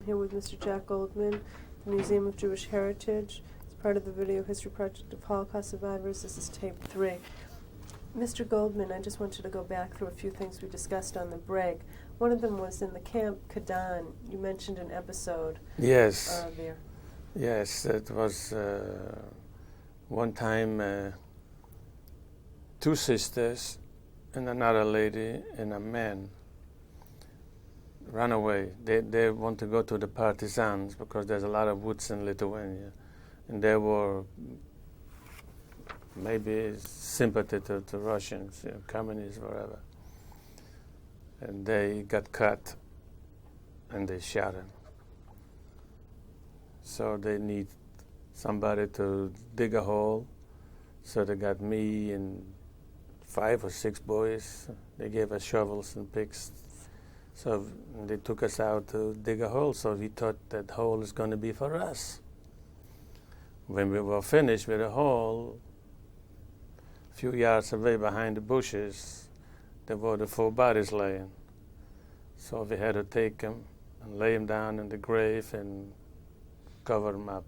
Here with Mr. Jack Goldman, the Museum of Jewish Heritage. As part of the Video History Project of Holocaust Survivors, this is tape 3. Mr. Goldman, I just want you to go back through a few things we discussed on the break. One of them was in the Camp Kadan. You mentioned an episode. Yes. There. Yes, it was one time 2 sisters and another lady and a man run away. They want to go to the partisans because there's a lot of woods in Lithuania, and they were maybe sympathy to Russians, communists, whatever. And they got caught and they shot him. So they need somebody to dig a hole. So they got me and 5 or 6 boys. They gave us shovels and picks. So they took us out to dig a hole, so we thought that hole is going to be for us. When we were finished with the hole, a few yards away behind the bushes, there were the 4 bodies laying. So we had to take them and lay them down in the grave and cover them up.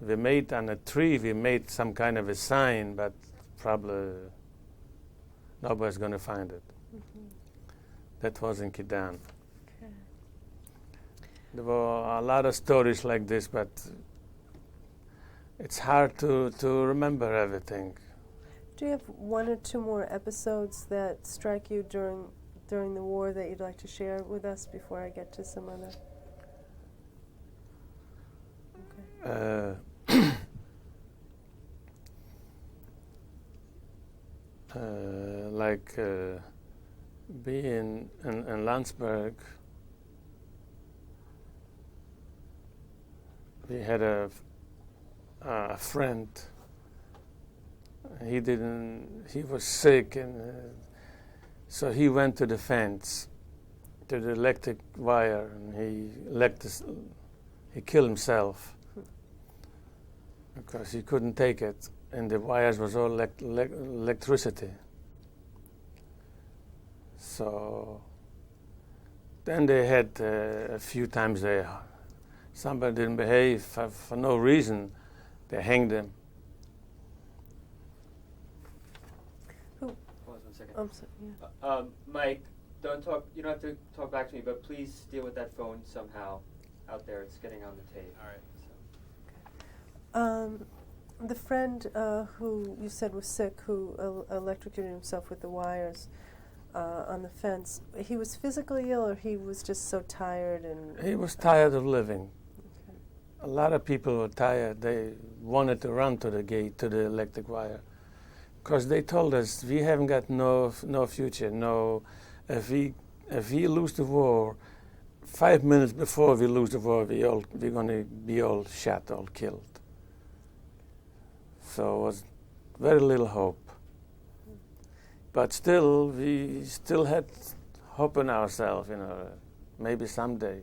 We made on a tree, we made some kind of a sign, but probably nobody's going to find it. Mm-hmm. That was in Kidan. Okay. There were a lot of stories like this, but it's hard to remember everything. Do you have 1 or 2 more episodes that strike you during the war that you'd like to share with us before I get to some other? Okay. Being in Landsberg, we had a friend. He was sick, and so he went to the fence, to the electric wire, and he killed himself because he couldn't take it, and the wires was all electricity. So then they had a few times somebody didn't behave for no reason. They hanged him. Who? Hold on 1 second. I'm sorry, yeah. Mike, don't talk. You don't have to talk back to me, but please deal with that phone somehow out there. It's getting on the tape. All right. So. The friend who you said was sick, who electrocuted himself with the wires on the fence, he was physically ill, or he was just so tired? And he was tired of living. Okay. A lot of people were tired. They wanted to run to the gate, to the electric wire, because they told us we haven't got no future. No, if we lose the war, 5 minutes before we lose the war, we're going to be all shot, all killed. So it was very little hope. But still, we still had hope in ourselves, maybe someday.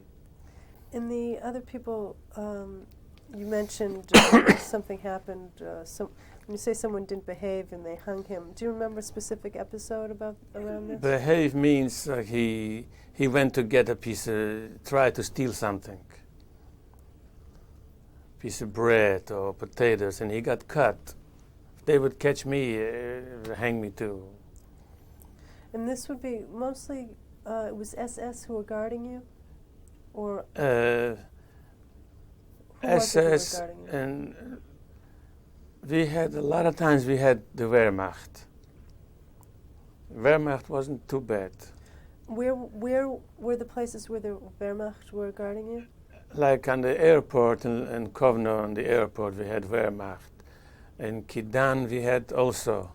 And the other people, you mentioned something happened, when you say someone didn't behave and they hung him, do you remember a specific episode around this? Behave means he went to get tried to steal something. Piece of bread or potatoes, and he got cut. If they would catch me, hang me too. And this would be mostly, it was SS who were guarding you? Or SS, and we had a lot of times we had the Wehrmacht. Wehrmacht wasn't too bad. Where were the places where the Wehrmacht were guarding you? Like on the airport in Kovno, on the airport, we had Wehrmacht. In Kidan, we had also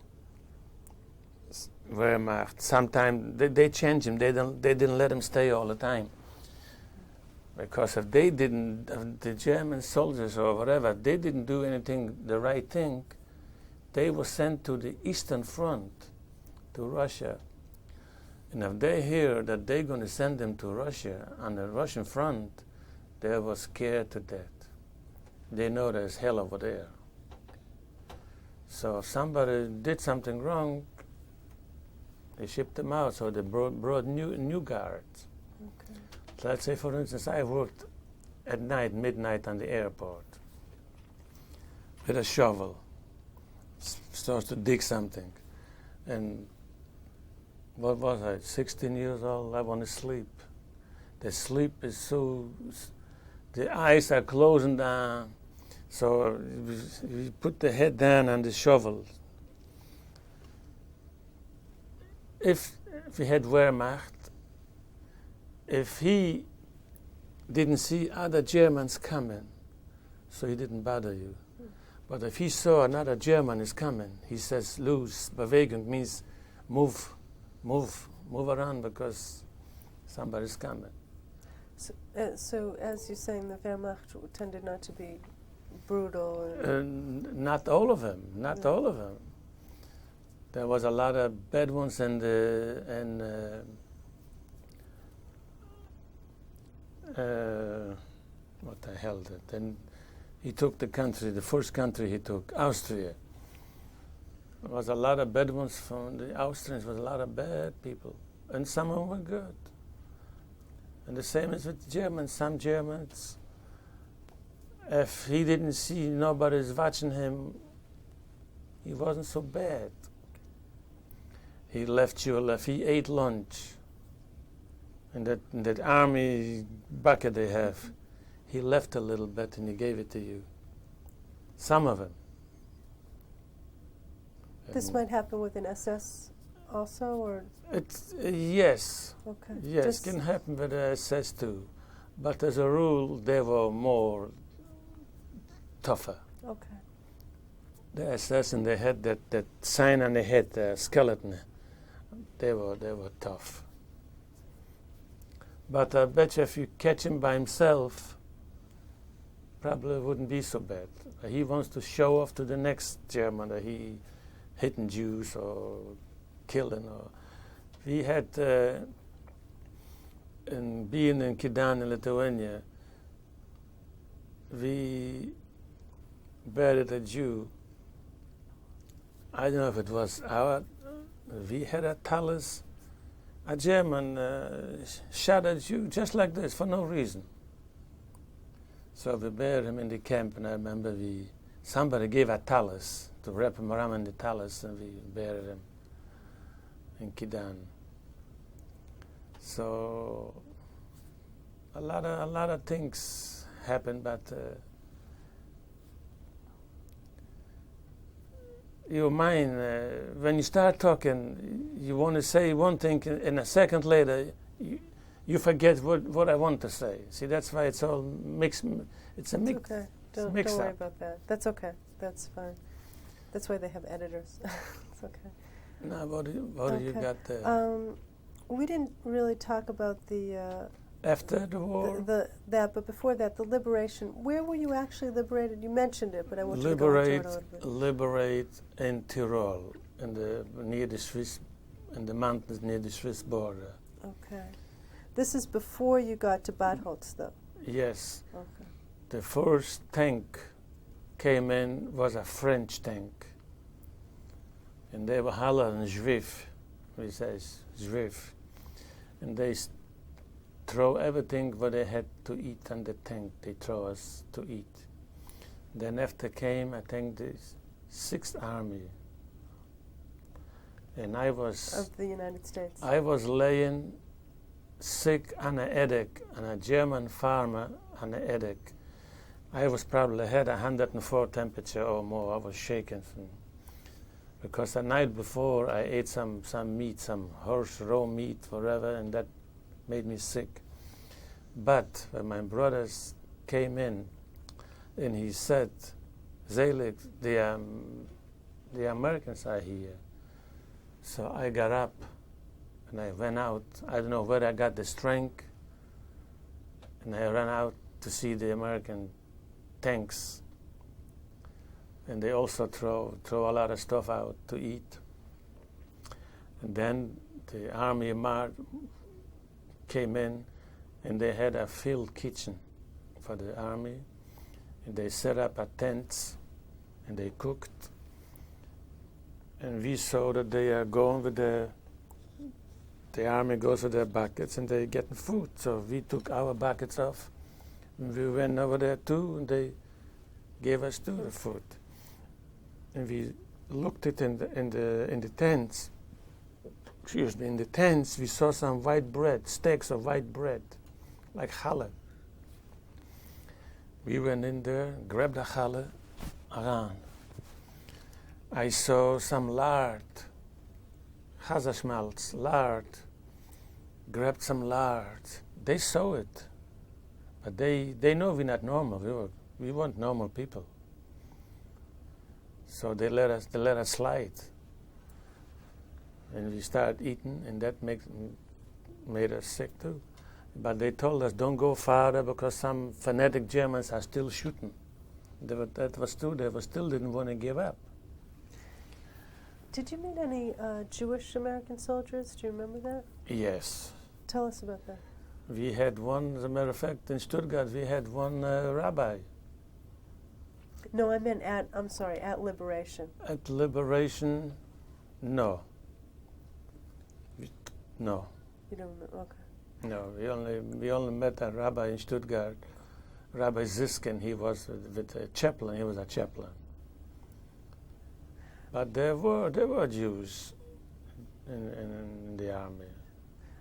Wehrmacht. Sometimes they changed him. They didn't let him stay all the time. Because if they didn't, the German soldiers or whatever, they didn't do anything, the right thing, they were sent to the Eastern Front, to Russia. And if they hear that they're going to send them to Russia, on the Russian front, they were scared to death. They know there's hell over there. So if somebody did something wrong, they shipped them out, so they brought new guards. Okay. So let's say, for instance, I worked at night, midnight, on the airport with a shovel, starts to dig something. And what was I, 16 years old? I want to sleep. The sleep is so, the eyes are closing down. So you put the head down on the shovel. If we had Wehrmacht, if he didn't see other Germans coming, so he didn't bother you. But if he saw another German is coming, he says, "Los, Bewegung" means move around because somebody's coming. So as you're saying, the Wehrmacht tended not to be brutal. Not all of them. Not all of them. There was a lot of bad ones, and what the hell? Then he took the country. The first country he took, Austria. There was a lot of bad ones from the Austrians. Was a lot of bad people, and some of them were good. And the same as with the Germans. Some Germans, if he didn't see nobody's watching him, he wasn't so bad. He left you. He ate lunch. In that army bucket they have, he left a little bit and he gave it to you. Some of them. This might happen with an SS also, or? It's yes. Okay. Yes, it can happen with the SS too. But as a rule, they were more tougher. Okay. The SS, and they had that sign on the head, the skeleton. They were tough. But I bet you if you catch him by himself, probably wouldn't be so bad. He wants to show off to the next German that he hitting Jews or killing. Or we had, being in Kėdainiai, Lithuania, we buried a Jew. I don't know if it was we had a talus. A German shot at you just like this for no reason. So we buried him in the camp, and I remember somebody gave a talus to wrap him around in the talus, and we buried him in Kėdainiai. So a lot of things happened, but your mind, when you start talking, you want to say one thing, and a second later, you forget what I want to say. See, that's why it's all mixed. It's a mix. Okay. Don't worry about that. That's okay. That's fine. That's why they have editors. It's okay. Now, what do you got there? We didn't really talk about the after the war. But before that, the liberation. Where were you actually liberated? You mentioned it, but I want you to go into it a little bit. Liberate in Tyrol, near the Swiss, in the mountains near the Swiss border. Okay. This is before you got to Bad Holz, though. Yes. Okay. The first tank came in was a French tank, and they were hollering Juif, we say Juif, and they throw everything what they had to eat on the tank. They throw us to eat. Then after came, I think, the 6th Army, and I was of the United States. I was laying sick on an attic, on a German farmer on an attic. I was probably had 104 temperature or more. I was shaking because the night before I ate some meat, some horse raw meat, whatever, and that made me sick. But when my brothers came in, and he said, "Zelig, the Americans are here." So I got up and I went out. I don't know where I got the strength, and I ran out to see the American tanks. And they also throw a lot of stuff out to eat. And then the army came in, and they had a field kitchen for the army, and they set up a tents, and they cooked. And we saw that they are going with the army goes with their buckets, and they getting food. So we took our buckets off, We went over there too, and they gave us too the food. And we looked it in the tents. Excuse me, in the tents we saw some white bread, steaks of white bread, like challah. We went in there, grabbed the challah, around. I saw some lard, chazashmalz, lard. Grabbed some lard. They saw it, but they know we're not normal. We weren't normal people. So they let us slide, and we started eating, and that made us sick too. But they told us don't go farther because some fanatic Germans are still shooting. That was true. They still didn't want to give up. Did you meet any Jewish American soldiers? Do you remember that? Yes. Tell us about that. We had one, as a matter of fact, in Stuttgart, we had one rabbi. No, I meant at Liberation. At Liberation, no. No. You don't remember? Okay. No, we only met a rabbi in Stuttgart, Rabbi Ziskin. He was with a chaplain. He was a chaplain. But there were Jews in the army.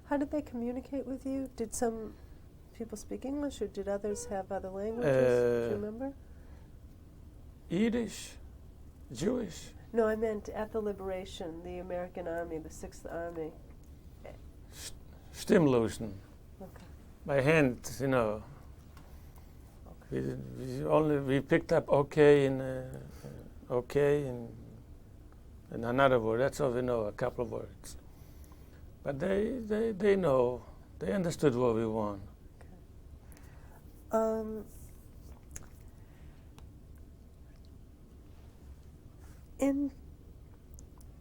How did they communicate with you? Did some people speak English, or did others have other languages? Do you remember? Yiddish, Jewish. No, I meant at the Liberation, the American Army, the 6th Army. Stimmlosen. Okay. By hand, you know. Okay. We picked up okay and another word. That's all we know, a couple of words. But they know. They understood what we want. Okay.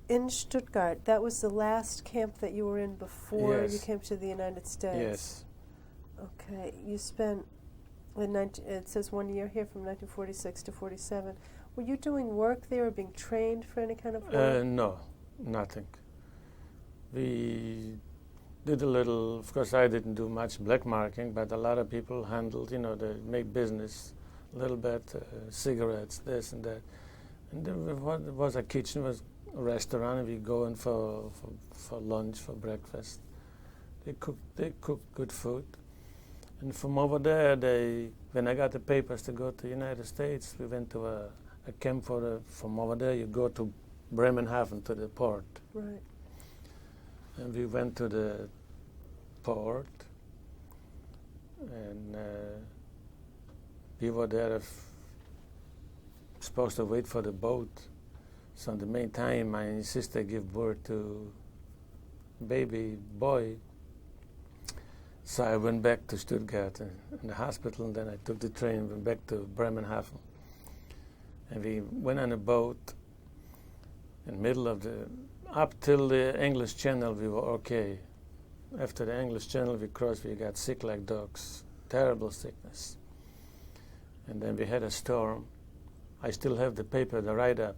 In Stuttgart, that was the last camp that you were in before Yes. you came to the United States. Yes. Okay. You spent, it says 1 year here, from 1946 to 47. Were you doing work there or being trained for any kind of work? No, nothing. We did a little, of course I didn't do much black marking, but a lot of people handled, they make business a little bit, cigarettes, this and that. And there was a kitchen, was a restaurant, and we go in for lunch, for breakfast. They cooked good food. And from over there, when I got the papers to go to the United States, we went to a camp from over there, you go to Bremenhaven, to the port. Right. And we went to the port, and we were there supposed to wait for the boat. So in the meantime, my sister gave birth to a baby boy. So I went back to Stuttgart in the hospital, and then I took the train and went back to Bremenhaven. And we went on a boat in the middle of up till the English Channel, we were okay. After the English Channel we crossed, we got sick like dogs, terrible sickness. And then we had a storm. I still have the paper, the write-up.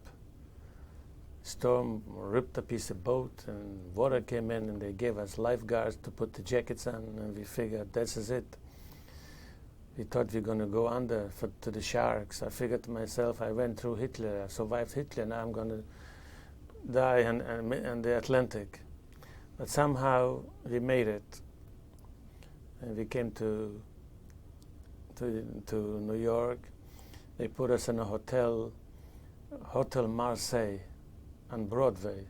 Storm ripped a piece of boat, and water came in, and they gave us lifeguards to put the jackets on, and we figured this is it. We thought we were going to go under to the sharks. I figured to myself, I went through Hitler, I survived Hitler, now I'm going to die on the Atlantic. But somehow we made it. And we came to New York. They put us in a Hotel Marseille on Broadway.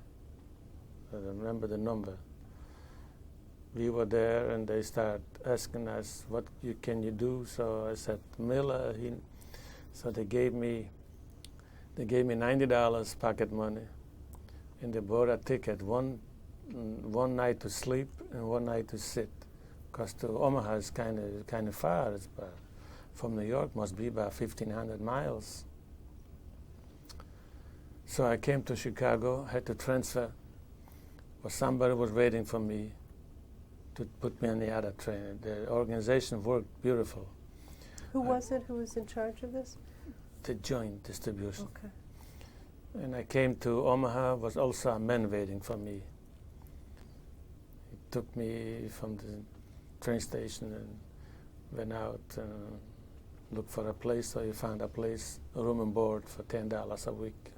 I remember the number. We were there, and they started asking us, what can you do? So I said, Miller. So they gave me $90 pocket money, and they bought a ticket, one night to sleep and one night to sit, because to Omaha is kind of far. It's from New York must be about 1,500 miles. So I came to Chicago, had to transfer, but somebody was waiting for me to put me on the other train. The organization worked beautiful. Who was it who was in charge of this? The joint distribution. Okay. And I came to Omaha, was also a man waiting for me. He took me from the train station and went out. look for a place, so you found a place, a room and board for $10 a week.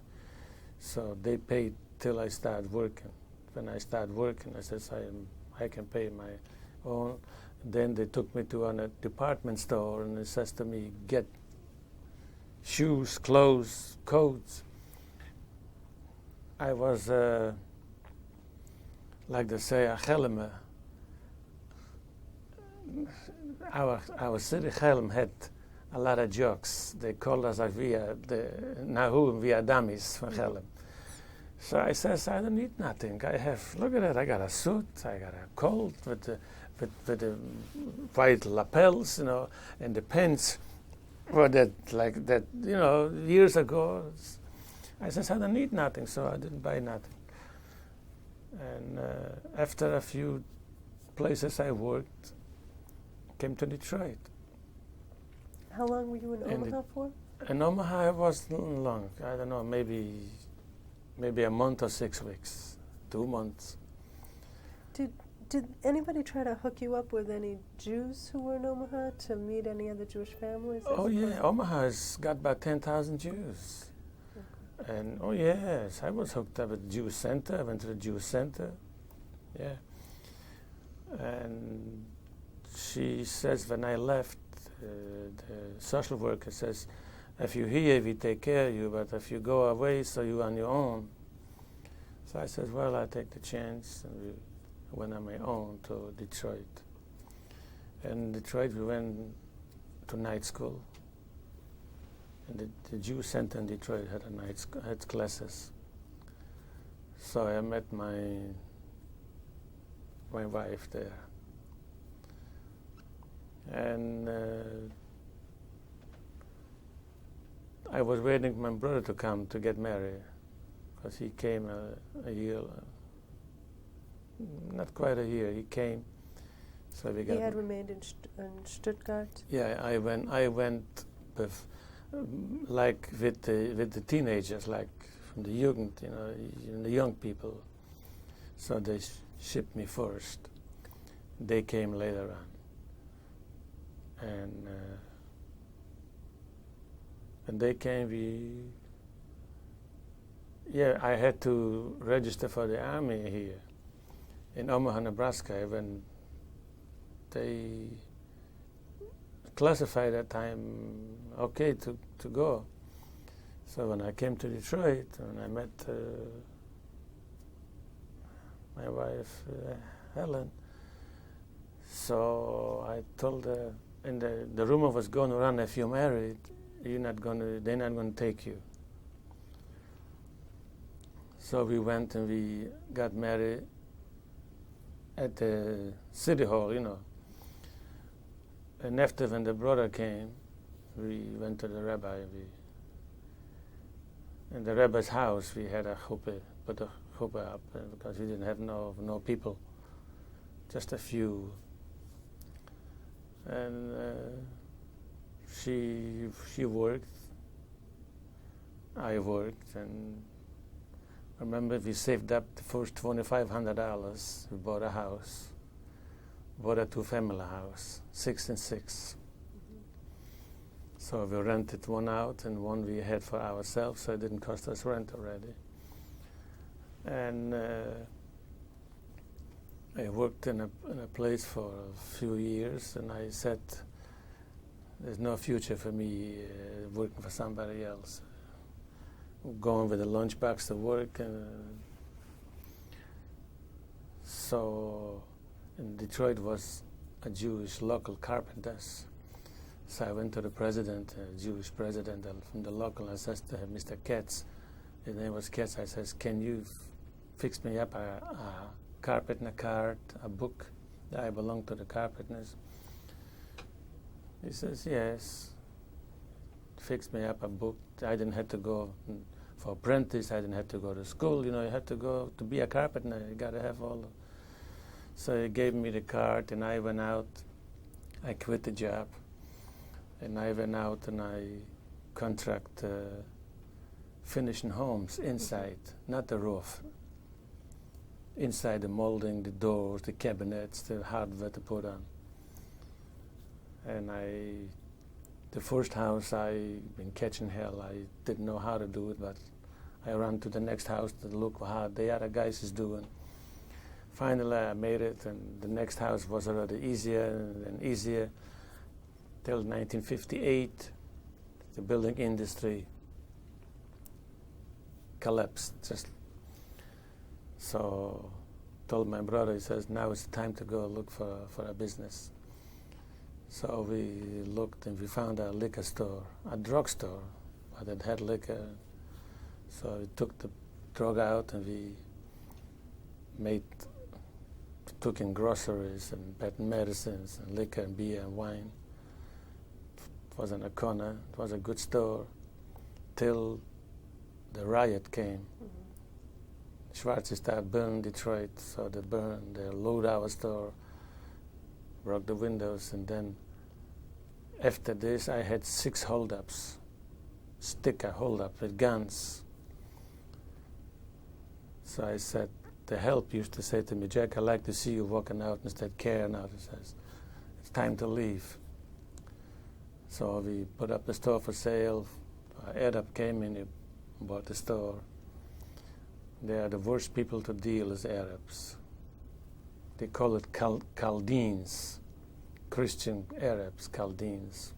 So they paid till I started working. When I started working, I says I can pay my own. Then they took me to a department store and they says to me, get shoes, clothes, coats. I was, like they say, a helm. Our city helm had a lot of jokes. They called us via the Nahum via dummies for helm. So I says, I don't need nothing. I have, look at it, I got a suit, I got a coat with the white lapels, you know, and the pants were that, like that, you know, years ago. I says, I don't need nothing, so I didn't buy nothing. And after a few places I worked, came to Detroit. How long were you in Omaha for? In Omaha, it wasn't long. I don't know, maybe a month or 6 weeks, 2 months. Did anybody try to hook you up with any Jews who were in Omaha to meet any other Jewish families? Oh yeah, Omaha's got about 10,000 Jews. Okay. And oh yes, I was hooked up at the Jewish Center. I went to the Jewish Center. Yeah. And she says when I left, the social worker says, if you're here, we take care of you, but if you go away, so you're on your own. So I said, well, I'll take the chance, and we went on my own to Detroit. In Detroit, we went to night school. And the Jewish Center in Detroit had classes. So I met my wife there. And I was waiting for my brother to come to get married, because he came a year, not quite a year. He came, so we got. He had remained in Stuttgart. Yeah, I went with, like with the teenagers, like from the Jugend, you know, the young people. So they shipped me first. They came later on, and when they came, I had to register for the army here in Omaha, Nebraska. When they classified that time okay to go. So when I came to Detroit and I met my wife Helen, so I told her, and the rumor was going around, if you're married, they're not going to take you. So we went and we got married at the city hall, you know. And after, when the brother came, we went to the rabbi. In the rabbi's house, we had a chuppah, put a chuppah up, because we didn't have no people, just a few. And she worked, I worked, and I remember we saved up the first $2,500. We bought a house, bought a 2-family house, 6 and 6. So we rented one out and one we had for ourselves, so it didn't cost us rent already. And I worked in a place for a few years, and I said, there's no future for me working for somebody else. Going with a lunchbox to work. So in Detroit was a Jewish local carpenters. So I went to the president, a Jewish president from the local, and I said to him, Mr. Katz, his name was Katz, I says, can you fix me up a carpet and a cart, a book that I belong to the carpenters? He says, yes. Fixed me up a book. I didn't have to go for apprentice. I didn't have to go to school. You know, you have to go to be a carpenter. You got to have all. So he gave me the cart, and I went out. I quit the job, and I went out and I contract finishing homes inside, not the roof. Inside the molding, the doors, the cabinets, the hardware to put on. And I The first house, I been catching hell. I didn't know how to do it, but I ran to the next house to look how the other guys is doing. Finally, I made it, and the next house was already easier and easier. Till 1958, the building industry collapsed. So, told my brother, he says, now it's time to go look for a business. So we looked and we found a liquor store, a drugstore, but it had liquor. So we took the drug out and we took in groceries and bought medicines and liquor and beer and wine. It was in a corner. It was a good store till the riot came. Schwarze started burning Detroit, so they load our store, broke the windows, and then after this I had 6 holdups, sticker holdup with guns. So I said, the help used to say to me, Jack, I like to see you walking out instead carrying out. He says, it's time to leave. So we put up the store for sale. Arab came in, he bought the store. They are the worst people to deal as Arabs. They call it Chaldeans, Christian Arabs, Chaldeans.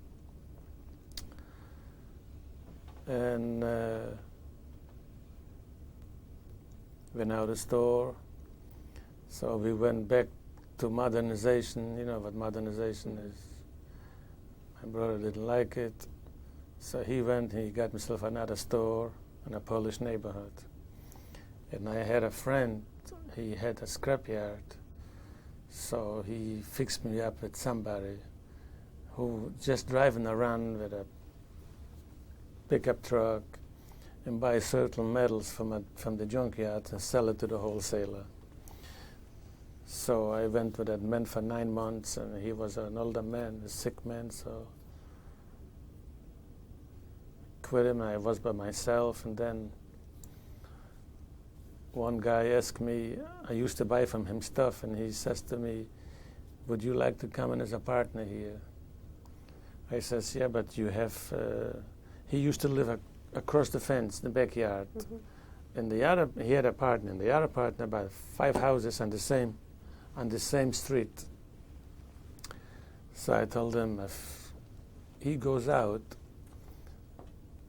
And went out of the store. So we went back to modernization. You know what modernization is. My brother didn't like it. So he got himself another store in a Polish neighborhood. And I had a friend, he had a scrapyard. So he fixed me up with somebody who just driving around with a pickup truck and buy certain metals from the junkyard and sell it to the wholesaler. So I went with that man for 9 months, and he was an older man, a sick man, so quit him. I was by myself, and then one guy asked me, I used to buy from him stuff, and he says to me, would you like to come in as a partner here? I says, yeah, but you have, he used to live across the fence, the backyard. And he had a partner, and the other partner about 5 houses on the same street. So I told him, if he goes out,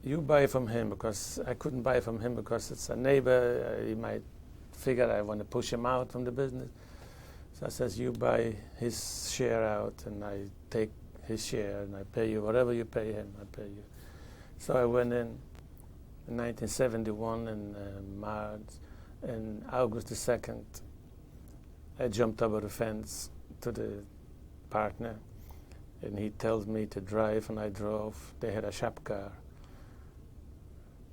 you buy from him, because I couldn't buy from him because it's a neighbor. He might figure I want to push him out from the business. So I says, you buy his share out, and I take his share, and I pay you whatever you pay him, I pay you. So I went in 1971 in March, and August the 2nd, I jumped over the fence to the partner, and he tells me to drive, and I drove. They had a shop car.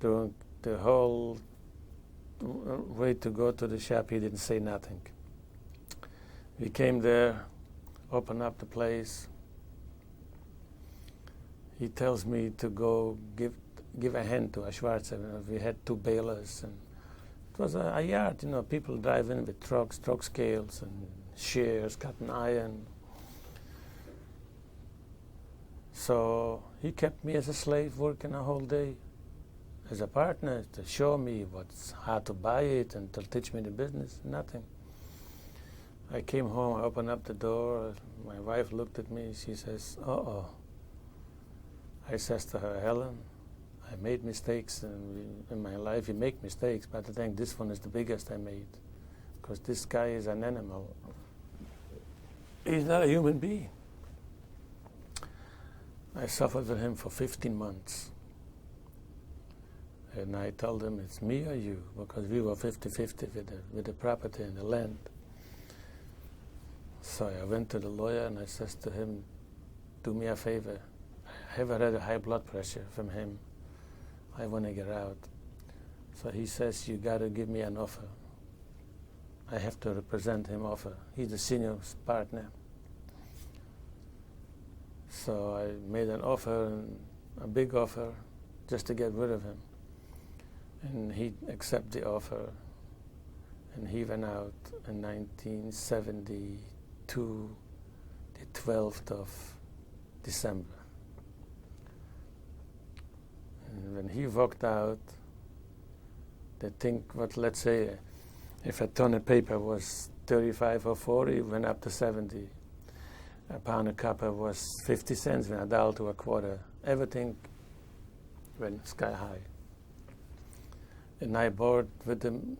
During the whole way to go to the shop, he didn't say nothing. We came there, opened up the place. He tells me to go give a hand to a Schwarzer. We had 2 balers, and it was a yard, people driving with trucks, truck scales, and shears, cutting iron. So he kept me as a slave, working a whole day as a partner to show me how to buy it and to teach me the business. Nothing. I came home, I opened up the door. My wife looked at me. She says, uh-oh. I says to her, Helen, I made mistakes in my life. You make mistakes, but I think this one is the biggest I made, because this guy is an animal. He's not a human being. I suffered with him for 15 months. And I told him, it's me or you, because we were 50-50 with the property and the land. So I went to the lawyer and I says to him, do me a favor. I have already high blood pressure from him. I want to get out. So he says, you got to give me an offer. I have to represent him offer. He's the senior partner. So I made an offer, a big offer, just to get rid of him. And he accepted the offer, and he went out in 1972, the 12th of December. And when he walked out, they think what, let's say, if a ton of paper was 35 or 40, it went up to 70. A pound of copper was 50 cents, went a dollar to a quarter. Everything went sky high. And I bought with them,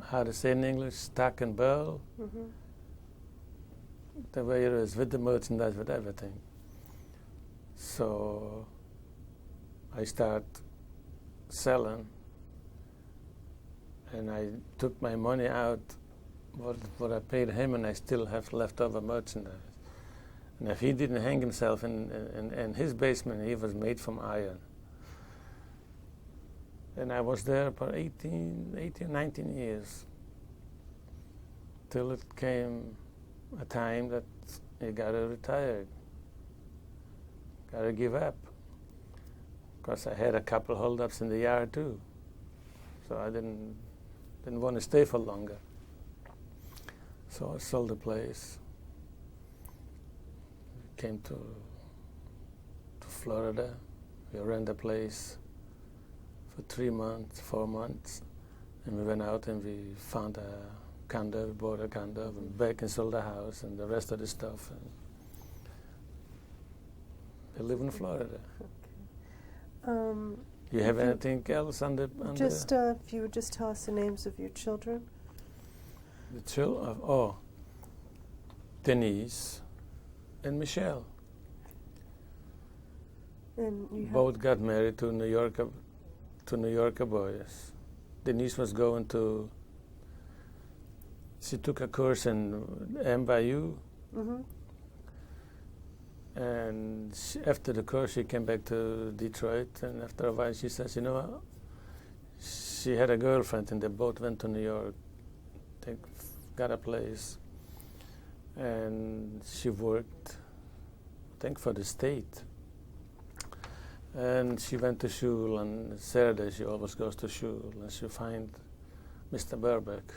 how to say in English, stock and barrel. Mm-hmm. The way it is, with the merchandise, with everything. So I start selling, and I took my money out, what I paid him, and I still have leftover merchandise. And if he didn't hang himself in his basement, he was made from iron. And I was there for 18, 19 years, till it came a time that you gotta retire, gotta give up. Because I had a couple holdups in the yard too, so I didn't want to stay for longer. So I sold the place. Came to Florida. We rented a place for 3 months, 4 months, and we went out and we found a condo. We bought a condo, went back and sold the house and the rest of the stuff. And we live in Florida. Okay. You have anything else on the? Just if you would just tell us the names of your children. The children? Oh, Denise and Michelle. And you have Both got married to New Yorker boys. Denise was going to. She took a course in NYU. Mm-hmm. And after the course, she came back to Detroit, and after a while, she says, you know what? She had a girlfriend, and they both went to New York. They got a place, and she worked, I think, for the state. And she went to shul, and Saturday she always goes to shul, and she find Mr. Burbeck,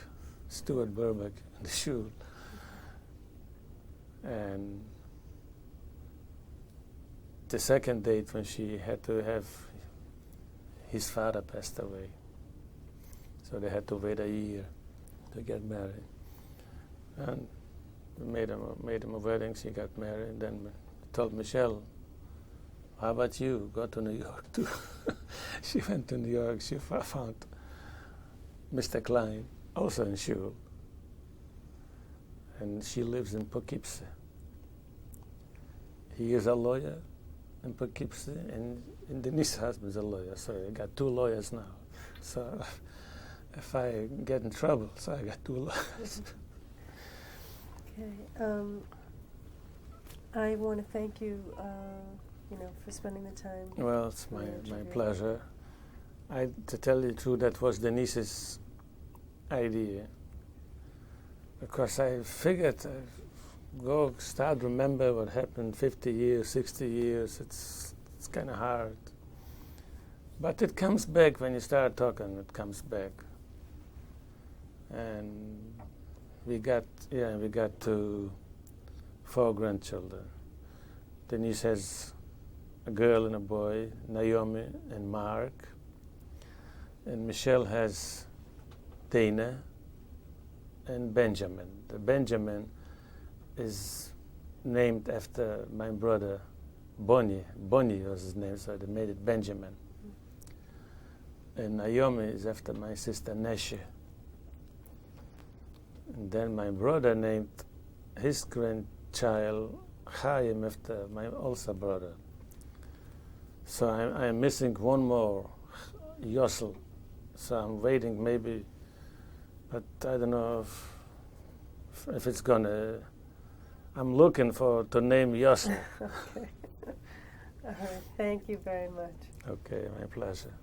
Stuart Burbeck, in the shul. And the second date, when she had to have, his father passed away, so they had to wait a year to get married. And we made him a wedding. She got married. And then told Michelle, "How about you? Go to New York too." She went to New York. She found Mr. Klein, also in shul, and she lives in Poughkeepsie. He is a lawyer in Poughkeepsie, and Denise's husband's a lawyer, so I got 2 lawyers now. So if I get in trouble, so I got 2 lawyers. Okay. I want to thank you, for spending the time. Well, it's for my the interview. pleasure. To tell you the truth, that was Denise's idea, because I figured go start remember what happened 50 years, 60 years. It's kind of hard, but it comes back when you start talking. It comes back, and we got 4 grandchildren. Denise has a girl and a boy, Naomi and Mark, and Michelle has Dana and Benjamin. The Benjamin is named after my brother, Bonnie. Bonnie was his name, so they made it Benjamin. And Naomi is after my sister, Neshe. And then my brother named his grandchild Chaim after my also brother. So I'm missing one more, Yossel. So I'm waiting maybe, but I don't know if it's gonna. I'm looking to name Yossel. Okay. All right. Thank you very much. Okay, my pleasure.